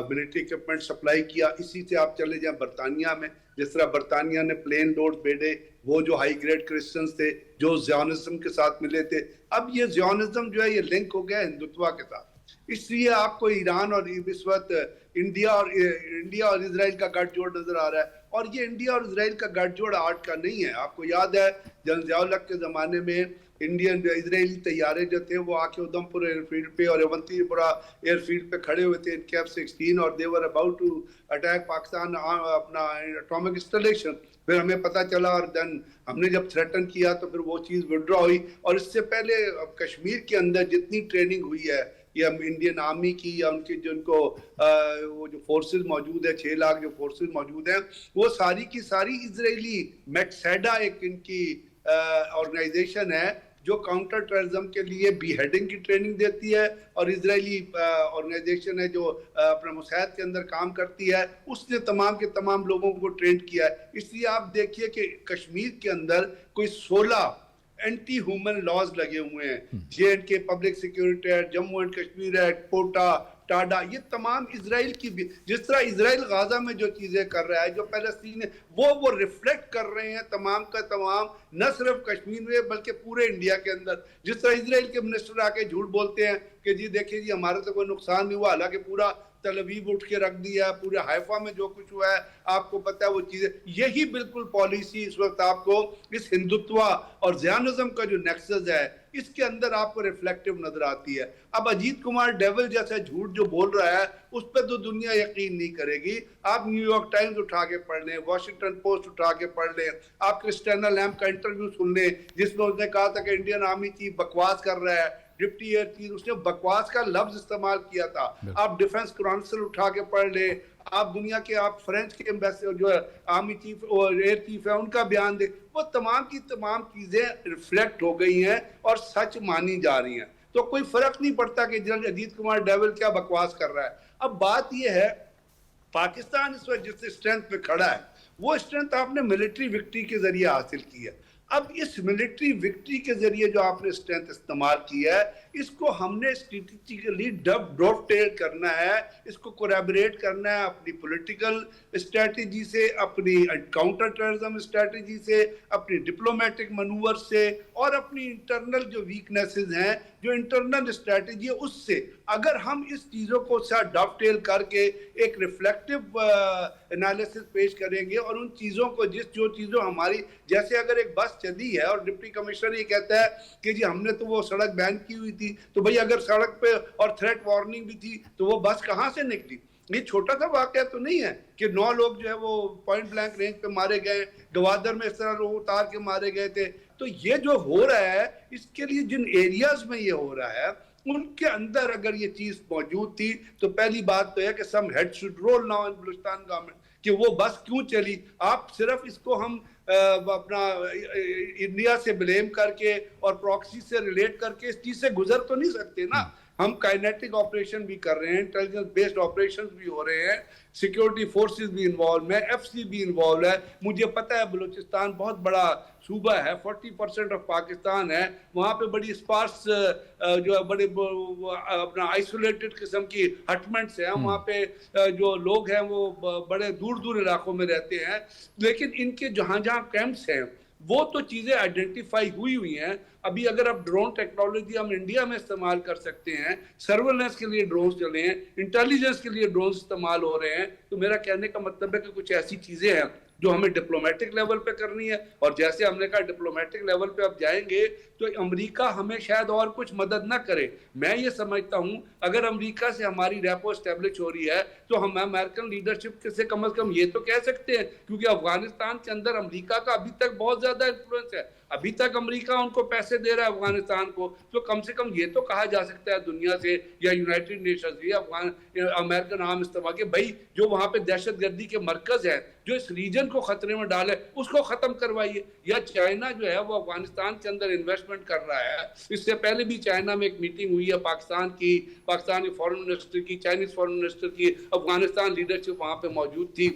Speaker 3: ملٹری اکوپمنٹ سپلائی کیا, اسی سے آپ چلے جائیں برطانیہ میں, جس طرح برطانیہ نے پلین لوڈ بھیجے, وہ جو ہائی گریڈ کرسچنز تھے جو زیونزم کے ساتھ ملے تھے. اب یہ زیونزم جو ہے یہ لنک ہو گیا ہندوتوا کے ساتھ, اس لیے آپ کو ایران اور اس وقت انڈیا اور اسرائیل کا گٹھ جوڑ نظر آ رہا ہے. اور یہ انڈیا اور اسرائیل کا گٹھ جوڑ آرٹ کا نہیں ہے. آپ کو یاد ہے جنرل ضیاء الحق کے زمانے میں اسرائیلی طیارے جو تھے وہ آ کے ادھم پور ایئر فیلڈ پہ اور اونتی پورا ایئر فیلڈ پہ کھڑے ہوئے تھے, F-16, اور they were about to attack Pakistan اپنا اٹامک انسٹالیشن. پھر ہمیں پتہ چلا اور دین ہم نے جب تھریٹن کیا تو پھر وہ چیز وڈرا ہوئی. اور اس سے پہلے کشمیر کے اندر جتنی ٹریننگ ہوئی ہے یا انڈین آرمی کی یا ان کی جن کو وہ جو فورسز موجود ہے, 6 لاکھ جو فورسز موجود ہیں, وہ ساری کی ساری اسرائیلی, میکسیڈا ایک ان کی آرگنائزیشن ہے جو کاؤنٹر ٹیررزم کے لیے بی ہیڈنگ کی ٹریننگ دیتی ہے, اور اسرائیلی آرگنائزیشن ہے جو اپنے مساعد کے اندر کام کرتی ہے, اس نے تمام کے تمام لوگوں کو ٹرین کیا ہے. اس لیے آپ دیکھیے کہ کشمیر کے اندر کوئی 16 اینٹی ہیومن لاز لگے ہوئے ہیں, J&K public security act, Jammu and Kashmir act, کوٹا, ٹاڈا, یہ تمام اسرائیل کی بھی, جس طرح اسرائیل غازہ میں جو چیزیں کر رہا ہے, جو فلسطین ہے, وہ ریفلیکٹ کر رہے ہیں تمام کا تمام, نہ صرف کشمیر میں بلکہ پورے انڈیا کے اندر. جس طرح اسرائیل کے منسٹر آ کے جھوٹ بولتے ہیں کہ جی دیکھیں جی ہمارے تو کوئی نقصان نہیں ہوا, حالانکہ پورا تل ابیب اٹھ کے رکھ دیا, پورے حیفا میں جو کچھ ہوا ہے آپ کو پتہ ہے وہ چیزیں. یہی بالکل پالیسی اس وقت آپ کو اس ہندوتوا اور زیونزم کا جو نیکسس ہے اس کے اندر آپ کو ریفلیکٹیو نظر آتی ہے. اب اجیت کمار ڈیول جیسا جھوٹ جو بول رہا ہے اس پہ تو دنیا یقین نہیں کرے گی. آپ نیو یارک ٹائمز اٹھا کے پڑھ لیں, واشنگٹن پوسٹ اٹھا کے پڑھ لیں, آپ کرسٹینا لیمب کا انٹرویو سن لیں جس میں اس نے کہا تھا کہ انڈین آرمی چیف بکواس کر رہا ہے, ڈپٹی ایئر چیف, اس نے بکواس کا لفظ استعمال کیا تھا. آپ ڈیفنس کونسل اٹھا کے پڑھ لیں, آپ دنیا کے, آپ فرینچ کے ایمبیسڈر جو آرمی چیف اور ایئر چیف ہے ان کا بیان دیں, وہ تمام کی تمام چیزیں ریفلیکٹ ہو گئی ہیں اور سچ مانی جا رہی ہیں. تو کوئی فرق نہیں پڑتا کہ جنرل اجیت کمار ڈیول کیا بکواس کر رہا ہے. اب بات یہ ہے پاکستان اس وقت جس اسٹرینتھ پہ کھڑا ہے وہ اسٹرینتھ آپ نے ملٹری وکٹری کے ذریعے حاصل کی ہے. اب اس ملٹری وکٹری کے ذریعے جو آپ نے اسٹرینتھ استعمال کیا ہے اس کو ہم نے اسٹریٹجیکلی ڈوف ٹیل کرنا ہے, اس کو کولیبریٹ کرنا ہے اپنی پولیٹیکل اسٹریٹجی سے, اپنی کاؤنٹر ٹیررزم اسٹریٹجی سے, اپنی ڈپلومیٹک منور سے, اور اپنی انٹرنل جو ویکنیسز ہیں, جو انٹرنل اسٹریٹجی ہے اس سے. اگر ہم اس چیزوں کو ساتھ ڈوف ٹیل کر کے ایک ریفلیکٹیو انالیسس پیش کریں گے, اور ان چیزوں کو جو چیزوں ہماری, جیسے اگر ایک بس چلی ہے اور ڈپٹی کمشنر یہ کہتا ہے کہ جی ہم نے تو وہ سڑک بین کی ہوئی تھی, تو بھئی اگر سڑک پہ اور تھریٹ وارننگ بھی تھی تو وہ بس کہاں سے نکلی؟ یہ چھوٹا سا واقعہ تو نہیں ہے کہ 9 لوگ جو ہے وہ پوائنٹ بلینک رینج پہ مارے گئے, گوادر میں اس طرح لوگ اتار کے مارے گئے تھے. تو یہ جو ہو رہا ہے, اس کے لیے جن ایریاز میں یہ ہو رہا ہے ان کے اندر اگر یہ چیز موجود تھی تو پہلی بات تو ہے کہ some head should roll now in Balochistan government کہ وہ بس کیوں چلی. آپ صرف اس کو ہم اپنا انڈیا سے بلیم کر کے اور پراکسی سے ریلیٹ کر کے اس چیز سے گزر تو نہیں سکتے نا. ہم کائنیٹک آپریشن بھی کر رہے ہیں, انٹیلیجنس بیسڈ آپریشن بھی ہو رہے ہیں, سیکیورٹی فورسز بھی انوالو ہیں, ایف سی بھی انوالو ہے. مجھے پتہ ہے بلوچستان بہت بڑا صوبہ ہے, 40% آف پاکستان ہے, وہاں پہ بڑی اسپارس جو ہے بڑے اپنا آئسولیٹڈ قسم کی ہٹمنٹس ہیں, وہاں پہ جو لوگ ہیں وہ بڑے دور دور علاقوں میں رہتے ہیں, لیکن ان کے جہاں جہاں کیمپس ہیں وہ تو چیزیں آئیڈینٹیفائی ہوئی ہیں. ابھی اگر اب ڈرون ٹیکنالوجی ہم انڈیا میں استعمال کر سکتے ہیں, سرولنس کے لیے ڈرونز چلے ہیں, انٹیلیجنس کے لیے ڈرونز استعمال ہو رہے ہیں, تو میرا کہنے کا مطلب ہے کہ کچھ ایسی چیزیں ہیں جو ہمیں ڈپلومیٹک لیول پہ کرنی ہے. اور جیسے ہم نے کہا ڈپلومیٹک لیول پہ اب جائیں گے تو امریکہ ہمیں شاید اور کچھ مدد نہ کرے. میں یہ سمجھتا ہوں اگر امریکہ سے ہماری ریپو اسٹیبلش ہو رہی ہے تو ہم امریکن لیڈرشپ سے کم از کم یہ تو کہہ سکتے ہیں, کیونکہ افغانستان کے اندر امریکہ کا ابھی تک بہت زیادہ انفلوئنس ہے, ابھی تک امریکہ ان کو پیسے دے رہا ہے افغانستان کو, تو کم سے کم یہ تو کہا جا سکتا ہے دنیا سے یا یونائٹڈ نیشنز یا امریکن عام استعمال کہ بھائی جو وہاں پہ دہشت گردی کے مرکز ہیں جو اس ریجن کو خطرے میں ڈالے اس کو ختم کروائیے. یا چائنا جو ہے وہ افغانستان کے اندر انویسٹمنٹ کر رہا ہے, اس سے پہلے بھی چائنا میں ایک میٹنگ ہوئی ہے پاکستان کی فورن منسٹر کی, چائنیز فورن منسٹر کی, افغانستان لیڈرشپ وہاں پہ موجود تھی.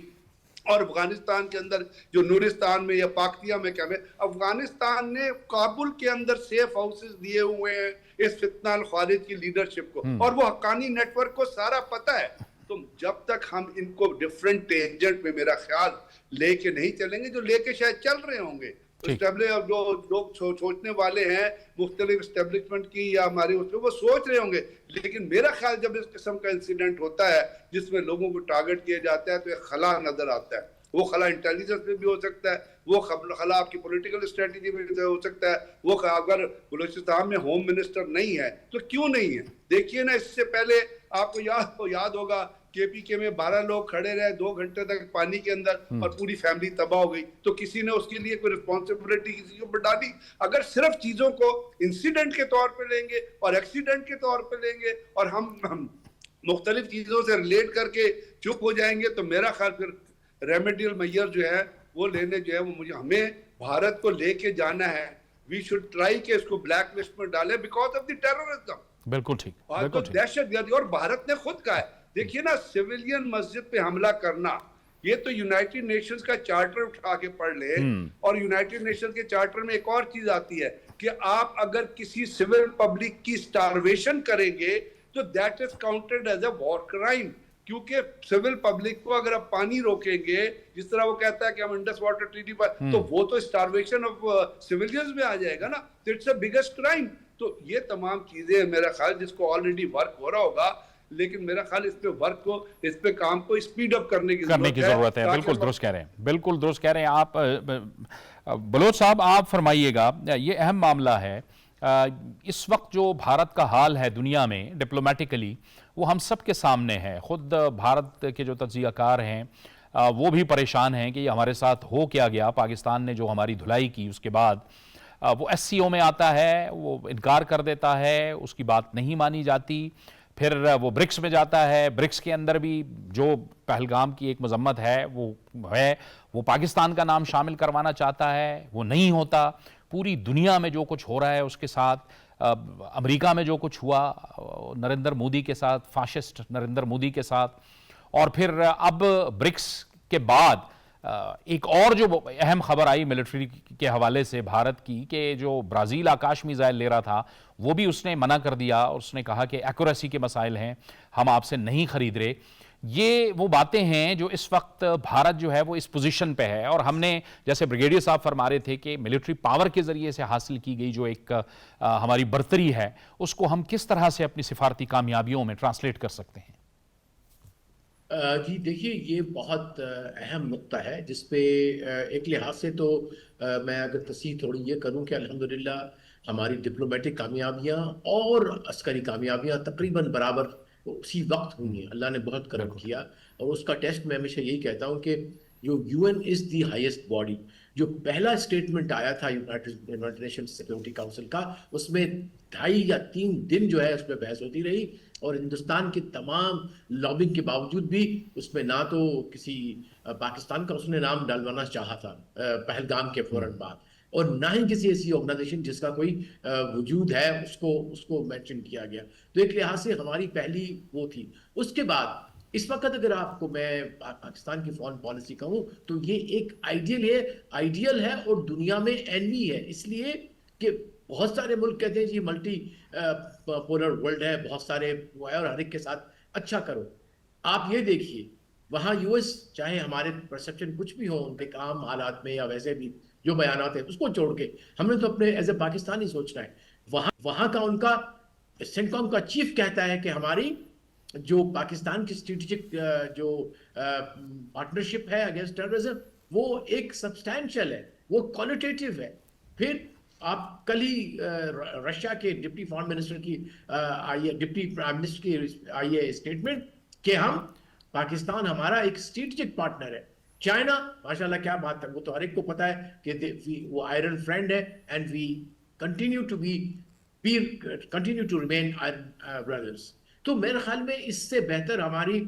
Speaker 3: اور افغانستان کے اندر جو نورستان میں یا پاکتیا میں کیا ہے, افغانستان نے کابل کے اندر سیف ہاؤسز دیے ہوئے ہیں اس فتنہ الخوارج کی لیڈرشپ کو, اور وہ حقانی نیٹ ورک کو سارا پتہ ہے. تو جب تک ہم ان کو ڈیفرنٹ ٹینجنٹ میں میرا خیال لے کے نہیں چلیں گے, جو لے کے شاید چل رہے ہوں گے, جو لوگ سوچنے والے ہیں مختلف اسٹیبلشمنٹ کی یا ہمارے اس میں وہ سوچ رہے ہوں گے, لیکن میرا خیال جب اس قسم کا انسیڈنٹ ہوتا ہے جس میں لوگوں کو ٹارگٹ کیا جاتا ہے تو ایک خلا نظر آتا ہے. وہ خلا انٹیلیجنس میں بھی ہو سکتا ہے, وہ خلا آپ کی پولیٹیکل اسٹریٹجی میں بھی ہو سکتا ہے. وہ اگر بلوچستان میں ہوم منسٹر نہیں ہے تو کیوں نہیں ہے؟ دیکھیے نا, اس سے پہلے آپ کو یاد ہوگا کے پی کے میں 12 لوگ کھڑے رہے 2 گھنٹے تک پانی کے اندر اور پوری فیملی تباہ ہو گئی, تو کسی نے اس کے لیے کوئی رسپانسبلٹی کسی کے اوپر ڈالی؟ اگر صرف چیزوں کو انسیڈنٹ کے طور پہ لیں گے اور ایکسیڈنٹ کے طور پہ لیں گے اور ہم مختلف چیزوں سے ریلیٹ کر کے چپ ہو جائیں گے, تو میرا خیال پھر ریمیڈیل میئر جو ہے وہ لینے جو ہے وہ ہمیں بھارت کو لے کے جانا ہے. وی شوڈ ٹرائی کہ اس کو بلیک لسٹ میں ڈالے بیکاز آف دی ٹیررزم.
Speaker 2: بالکل ٹھیک,
Speaker 3: اور تو دہشت گردی, اور بھارت نے خود کہا ہے, دیکھیے نا سویلین مسجد پہ حملہ کرنا, یہ تو یونائٹڈ نیشنز کا چارٹر اٹھا کے پڑھ لے, اور یونائٹڈ نیشنز کے چارٹر میں ایک اور چیز آتی ہے کہ آپ اگر کسی سول پبلک کی سٹارویشن کریں گے تو that is counted as a war crime, کیونکہ سول پبلک کو اگر آپ پانی روکیں گے, جس طرح وہ کہتا ہے کہ ہم انڈس واٹر ٹریٹی پر, تو وہ تو سٹارویشن آف سویلینز میں آ جائے گا نا, تو اٹس اے بگیسٹ کرائم. تو یہ تمام چیزیں میرا خیال جس کو آلریڈی ورک ہو رہا ہوگا, لیکن میرا خیال اس پہ ورک کو, اس پہ کام کو اسپیڈ اپ کرنے کی ضرورت ہے.
Speaker 2: بالکل درست کہہ رہے ہیں, بالکل درست کہہ رہے ہیں آپ. بلوچ صاحب آپ فرمائیے گا, یہ اہم معاملہ ہے اس وقت جو بھارت کا حال ہے دنیا میں ڈپلومیٹیکلی, وہ ہم سب کے سامنے ہے. خود بھارت کے جو تجزیہ کار ہیں وہ بھی پریشان ہیں کہ یہ ہمارے ساتھ ہو کیا گیا. پاکستان نے جو ہماری دھلائی کی اس کے بعد وہ ایس سی او میں آتا ہے, وہ انکار کر دیتا ہے, اس کی بات نہیں مانی جاتی. پھر وہ برکس میں جاتا ہے, برکس کے اندر بھی جو پہلگام کی ایک مذمت ہے وہ پاکستان کا نام شامل کروانا چاہتا ہے, وہ نہیں ہوتا. پوری دنیا میں جو کچھ ہو رہا ہے اس کے ساتھ, امریکہ میں جو کچھ ہوا نریندر مودی کے ساتھ, فاشسٹ نریندر مودی کے ساتھ, اور پھر اب برکس کے بعد ایک اور جو اہم خبر آئی ملٹری کے حوالے سے بھارت کی کہ جو برازیل آکاش میزائل لے رہا تھا وہ بھی اس نے منع کر دیا اور اس نے کہا کہ ایکوریسی کے مسائل ہیں، ہم آپ سے نہیں خرید رہے. یہ وہ باتیں ہیں جو اس وقت بھارت جو ہے وہ اس پوزیشن پہ ہے، اور ہم نے جیسے بریگیڈیئر صاحب فرما رہے تھے کہ ملٹری پاور کے ذریعے سے حاصل کی گئی جو ایک ہماری برتری ہے اس کو ہم کس طرح سے اپنی سفارتی کامیابیوں میں ٹرانسلیٹ کر سکتے ہیں؟
Speaker 4: جی دیکھیے، یہ بہت اہم نقطہ ہے جس پہ ایک لحاظ سے تو میں اگر تصحیح تھوڑی یہ کروں کہ الحمدللہ ہماری ڈپلومیٹک کامیابیاں اور عسکری کامیابیاں تقریباً برابر اسی وقت ہوئی ہیں. اللہ نے بہت کرم کیا، اور اس کا ٹیسٹ میں ہمیشہ یہی کہتا ہوں کہ جو U N is the highest body. جو پہلا اسٹیٹمنٹ آیا تھا یونائٹڈ نیشن سیکورٹی کاؤنسل کا، اس میں 2.5 یا 3 دن جو ہے اس پہ بحث ہوتی رہی، اور ہندوستان کے تمام لابنگ کے باوجود بھی اس میں نہ تو کسی پاکستان کا اس نے نام ڈالوانا چاہا تھا پہلگام کے فوراً بعد، اور نہ ہی کسی ایسی آرگنائزیشن جس کا کوئی وجود ہے اس کو مینشن کیا گیا. تو ایک لحاظ سے ہماری پہلی وہ تھی. اس کے بعد اس وقت اگر آپ کو میں پاکستان کی فارن پالیسی کہوں تو یہ ایک آئیڈیل ہے اور دنیا میں اینوی ہے، اس لیے کہ بہت سارے ملک کہتے ہیں جی ملٹی پولر ورلڈ ہے، بہت سارے وہ ہے اور ہر ایک کے ساتھ اچھا کرو. آپ یہ دیکھیے وہاں یو ایس چاہے ہمارے پرسپشن کچھ بھی ہو ان کے عام حالات میں یا ویسے بھی جو بیانات ہیں اس کو چھوڑ کے ہم نے تو اپنے ایز اے پاکستانی سوچنا ہے. وہاں کا ان کا سینٹکام کا چیف کہتا ہے کہ ہماری جو پاکستان کی اسٹریٹجک جو پارٹنرشپ ہے اگینسٹ ٹیررزم وہ ایک سبسٹینشیل ہے، وہ کوالٹیٹیو ہے. پھر آپ کل ہی رشیا کے ڈپٹی فارن منسٹر کی آئی ہے، ڈپٹی پرائم منسٹر کی آئی ہے اسٹیٹمنٹ کہ ہم پاکستان ہمارا ایک اسٹریٹجک پارٹنر ہے. چائنا ماشاءاللہ کیا بات ہے، وہ تو ہر ایک کو پتا ہے کہ وہ آئرن فرینڈ ہے، and we continue to remain iron brothers. تو میرے خیال میں اس سے بہتر ہماری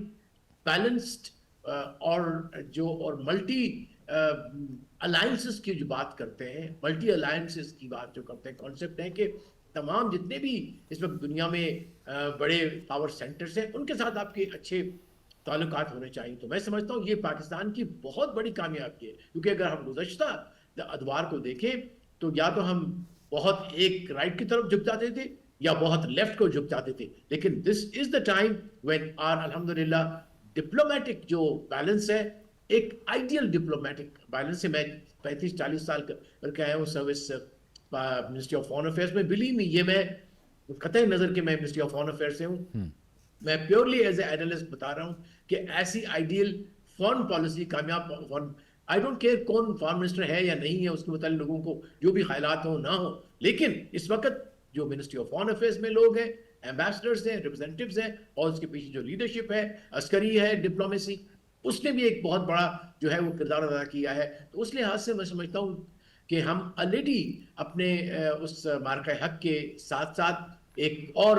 Speaker 4: بیلنسڈ اور ملٹی الائنسز کی جو بات کرتے ہیں، ملٹی الائنسز کی بات جو کرتے ہیں، کانسیپٹ ہے کہ تمام جتنے بھی اس وقت دنیا میں بڑے پاور سینٹرز ہیں ان کے ساتھ آپ کے اچھے تعلقات ہونے چاہیے. تو میں سمجھتا ہوں یہ پاکستان کی بہت بڑی کامیابی ہے، کیونکہ اگر ہم گزشتہ ادوار کو دیکھیں تو یا تو ہم بہت ایک رائٹ کی طرف جھک جاتے تھے یا بہت لیفٹ کو جھک جاتے تھے، لیکن دس از دا ٹائم وین آر الحمدللہ ڈپلومیٹک جو بیلنس ہے ایک آئیڈیل ڈپلومیٹک بیلنس ہے. میں 35-40 سال کر کے آیا ہوں service ministry of foreign affairs میں. بلیو می، یہ میں قطع نظر کہ میں منسٹری آف فارن افیئرس سے ہوں، میں پیورلی ایز اے اینالسٹ بتا رہا ہوں کہ ایسی آئیڈیل فارن پالیسی کامیاب آئی ڈونٹ کیئر کون فارن منسٹر ہے یا نہیں ہے، اس کے متعلق لوگوں کو جو بھی خیالات ہوں نہ ہوں، لیکن اس وقت جو منسٹری آف فارن افیئرس میں لوگ ہیں، ایمبیسڈرز ہیں، ریپرزینٹیوز ہیں، اور اس کے پیچھے جو لیڈرشپ ہے، عسکری ہے، ڈپلومیسی، اس نے بھی ایک بہت بڑا جو ہے وہ کردار ادا کیا ہے. تو اس لحاظ سے میں سمجھتا ہوں کہ ہم آلریڈی اپنے اس مارکہ حق کے ساتھ ساتھ ایک اور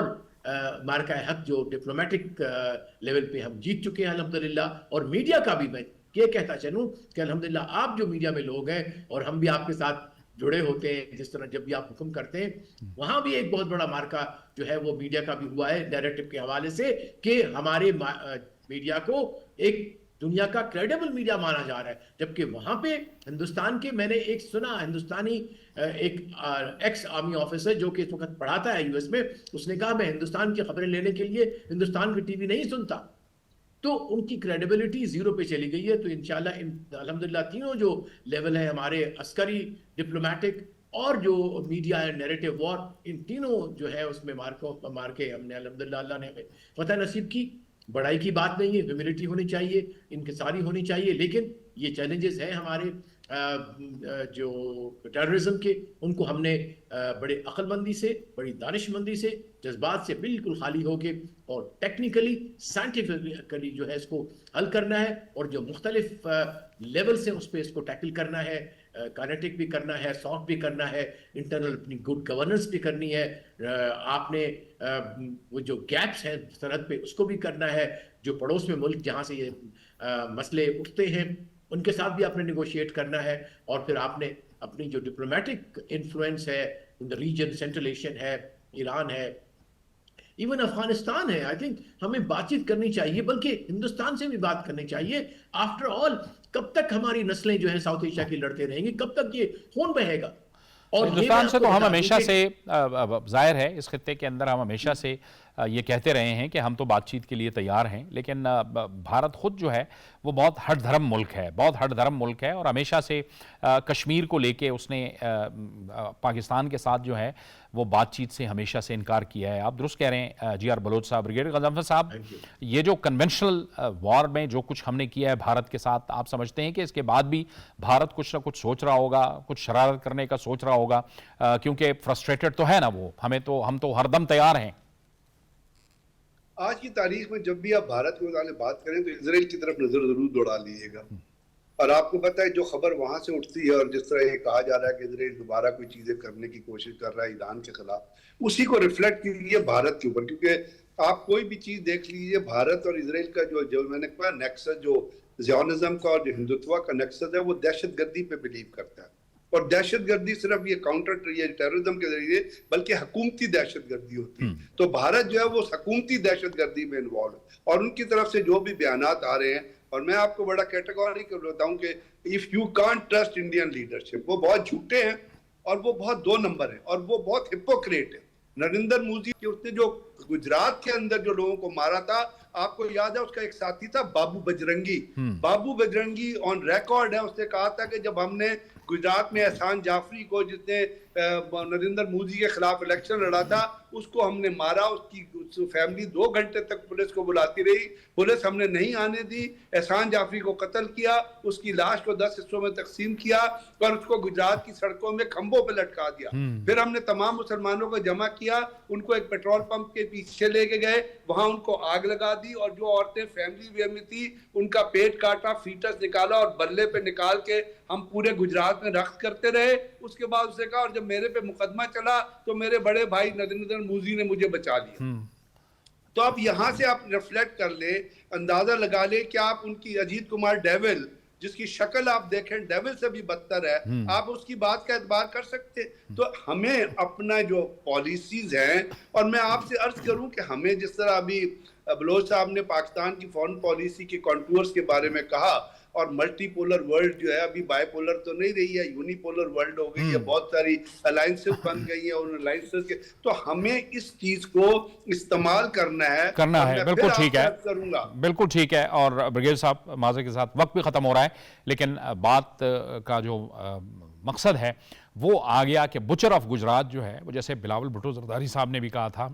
Speaker 4: مارکہ حق جو ڈپلومیٹک لیول پہ ہم جیت چکے ہیں الحمدللہ. اور میڈیا کا بھی میں یہ کہتا چلوں کہ الحمدللہ آپ جو میڈیا میں لوگ ہیں اور ہم بھی آپ کے ساتھ جڑے ہوتے ہیں، جس طرح جب بھی آپ حکم کرتے ہیں وہاں بھی ایک بہت بڑا مارکہ جو ہے وہ میڈیا کا بھی ہوا ہے نیریٹو کے حوالے سے کہ ہمارے میڈیا کو ایک دنیا کا کریڈیبل میڈیا مانا جا رہا ہے. جبکہ وہاں پہ ہندوستان کے میں نے ایک سنا ہندوستانی ایک ایکس آرمی آفیسر جو کہ اس وقت پڑھاتا ہے یو ایس میں، اس نے کہا میں ہندوستان کی خبریں لینے کے لیے ہندوستان کی ٹی وی نہیں سنتا. تو ان کی کریڈیبلٹی زیرو پہ چلی گئی ہے. تو انشاءاللہ الحمدللہ تینوں جو لیول ہیں ہمارے عسکری، ڈپلومیٹک اور جو میڈیا ہے نیریٹو وار، ان تینوں جو ہے اس میں مارکے ہم نے الحمدللہ اللہ نے ہمیں فتح نصیب کی. بڑائی کی بات نہیں ہے، ہیوملٹی ہونی چاہیے، انکساری ہونی چاہیے، لیکن یہ چیلنجز ہیں ہمارے جو ٹیررزم کے، ان کو ہم نے بڑے عقل مندی سے، بڑی دانش مندی سے، جذبات سے بالکل خالی ہو کے اور ٹیکنیکلی سائنٹیفکلی جو ہے اس کو حل کرنا ہے، اور جو مختلف لیول سے اس پہ اس کو ٹیکل کرنا ہے، کائنیٹک بھی کرنا ہے، سافٹ بھی کرنا ہے، انٹرنل اپنی گڈ گورننس بھی کرنی ہے. آپ نے وہ جو گیپس ہیں سرحد پہ اس کو بھی کرنا ہے. جو پڑوس میں ملک جہاں سے یہ مسئلے اٹھتے ہیں ان کے ساتھ بھی آپ نے نیگوشیٹ کرنا ہے. اور پھر آپ نے اپنی جو ڈپلومیٹک انفلوئنس ہے ان دا ریجن، سینٹرل ایشین ہے، ایران ہے، ایون افغانستان ہے، آئی تھنک ہمیں بات چیت کرنی چاہیے، بلکہ ہندوستان سے بھی بات کرنی چاہیے. آفٹر آل کب تک ہماری نسلیں جو ہیں ساؤتھ ایشیا کی لڑتے رہیں گی, کب تک یہ خون بہے گا؟ اور
Speaker 2: ہندوستان سے تو ہم ہمیشہ سے ظاہر ہے اس خطے کے اندر ہم ہمیشہ سے یہ کہتے رہے ہیں کہ ہم تو بات چیت کے لیے تیار ہیں, لیکن بھارت خود جو ہے وہ بہت ہٹ دھرم ملک ہے, بہت ہٹ دھرم ملک ہے, اور ہمیشہ سے کشمیر کو لے کے اس نے پاکستان کے ساتھ جو ہے وہ بات چیت سے ہمیشہ سے انکار کیا ہے. آپ درست کہہ رہے ہیں جی آر بلوچ صاحب. بریگیڈیئر غضنفر صاحب, یہ جو کنونشنل وار میں جو کچھ ہم نے کیا ہے بھارت کے ساتھ, آپ سمجھتے ہیں کہ اس کے بعد بھی بھارت کچھ نہ کچھ سوچ رہا ہوگا, کچھ شرارت کرنے کا سوچ رہا ہوگا, کیونکہ فرسٹریٹڈ تو ہے نا وہ, ہم تو ہر دم تیار ہیں.
Speaker 3: آج کی تاریخ میں جب بھی آپ بھارت کے متعلق بات کریں تو اسرائیل کی طرف نظر ضرور دوڑا لیجیے گا, اور آپ کو پتہ ہے جو خبر وہاں سے اٹھتی ہے اور جس طرح یہ کہا جا رہا ہے کہ اسرائیل دوبارہ کوئی چیزیں کرنے کی کوشش کر رہا ہے ایران کے خلاف, اسی کو ریفلیکٹ کیجیے بھارت کے اوپر, کیونکہ آپ کوئی بھی چیز دیکھ لیجیے بھارت اور اسرائیل کا جو میں نے کہا نیکسس, جو زیونزم کا اور جو ہندوتوا کا نیکسس ہے, وہ دہشت گردی پہ بلیو کرتا ہے. اور دہشت گردی صرف یہ ٹیررزم کے ذریعے بلکہ حکومتی دہشت گردی ہوتی ہے. تو بھارت جو ہے وہ حکومتی دہشت گردی میں انوالو ہے, اور ان کی طرف سے جو بھی بیانات آ رہے ہیں, اور میں آپ کو بڑا کیٹیگوری کر بتاؤں کہ if you can't trust Indian leadership, وہ بہت جھوٹے ہیں اور وہ بہت 2 نمبر ہیں اور وہ بہت ہپوکریٹ ہیں. نریندر مودی اس نے جو گجرات کے اندر جو لوگوں کو مارا تھا, آپ کو یاد ہے اس کا ایک ساتھی تھا بابو بجرنگی. بابو بجرنگی آن ریکارڈ ہے, اس نے کہا تھا کہ جب ہم نے گجرات میں احسان جعفری کو, جس نے نریندر مودی کے خلاف الیکشن لڑا تھا, اس کو ہم نے مارا. اس کی فیملی 2 گھنٹے تک پولیس کو بلاتی رہی, پولیس ہم نے نہیں آنے دی. احسان جعفری کو قتل کیا, اس کی لاش کو 10 حصوں میں تقسیم کیا اور اس کو گجرات کی سڑکوں میں کھمبوں پہ لٹکا دیا. پھر ہم نے تمام مسلمانوں کو جمع کیا, ان کو ایک پیٹرول پمپ کے پیچھے لے کے گئے, وہاں ان کو آگ لگا دی, اور جو عورتیں فیملی ویئر میں تھی ان کا پیٹ کاٹا, فیٹس نکالا اور بلے پہ نکال کے ہم پورے گجرات میں رقص کرتے رہے. اس کے بعد اسے کہا, اور جب میرے پہ مقدمہ چلا تو میرے بڑے بھائی نریندر مودی نے مجھے بچا لیا. تو اب یہاں سے آپ ریفلیکٹ کر لیں, اندازہ لگا لیں کہ آپ ان کی اجیت کمار ڈیول, جس کی شکل آپ دیکھیں ڈیول سے بھی بدتر ہے, آپ اس کی بات کا اعتبار کر سکتے. تو ہمیں اپنا جو پالیسیز ہیں, اور میں آپ سے عرض کروں کہ ہمیں جس طرح ابھی بلوچ صاحب نے پاکستان کی فورن پالیسی کے کنٹورز کے بارے میں کہا, اور ملٹی پولر ورلڈ جو ہے ابھی بائی پولر تو نہیں رہی ہے, یونی پولر ورلڈ ہو گئی ہے, بہت ساری الائنسز بن گئی ہیں, اور الائنسز کے تو ہمیں اس چیز کو استعمال کرنا ہے.
Speaker 2: بالکل ٹھیک ہے, بالکل ٹھیک ہے. اور بریگیڈیئر صاحب معذرت کے ساتھ وقت بھی ختم ہو رہا ہے, لیکن بات کا جو مقصد ہے وہ آ گیا کہ بچر آف گجرات جو ہے وہ, جیسے بلاول بھٹو زرداری صاحب نے بھی کہا تھا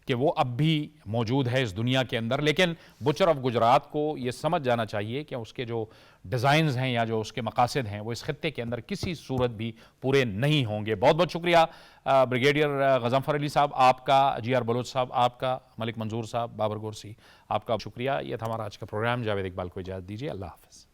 Speaker 2: کہ وہ اب بھی موجود ہے اس دنیا کے اندر, لیکن بچر آف گجرات کو یہ سمجھ جانا چاہیے کہ اس کے جو ڈیزائنز ہیں یا جو اس کے مقاصد ہیں وہ اس خطے کے اندر کسی صورت بھی پورے نہیں ہوں گے. بہت بہت شکریہ بریگیڈیئر غضنفر علی صاحب آپ کا, جی آر بلوچ صاحب آپ کا, ملک منظور صاحب, بابر گورسی آپ کا شکریہ. یہ تھا ہمارا آج کا پروگرام. جاوید اقبال کو اجازت دیجیے, اللہ حافظ.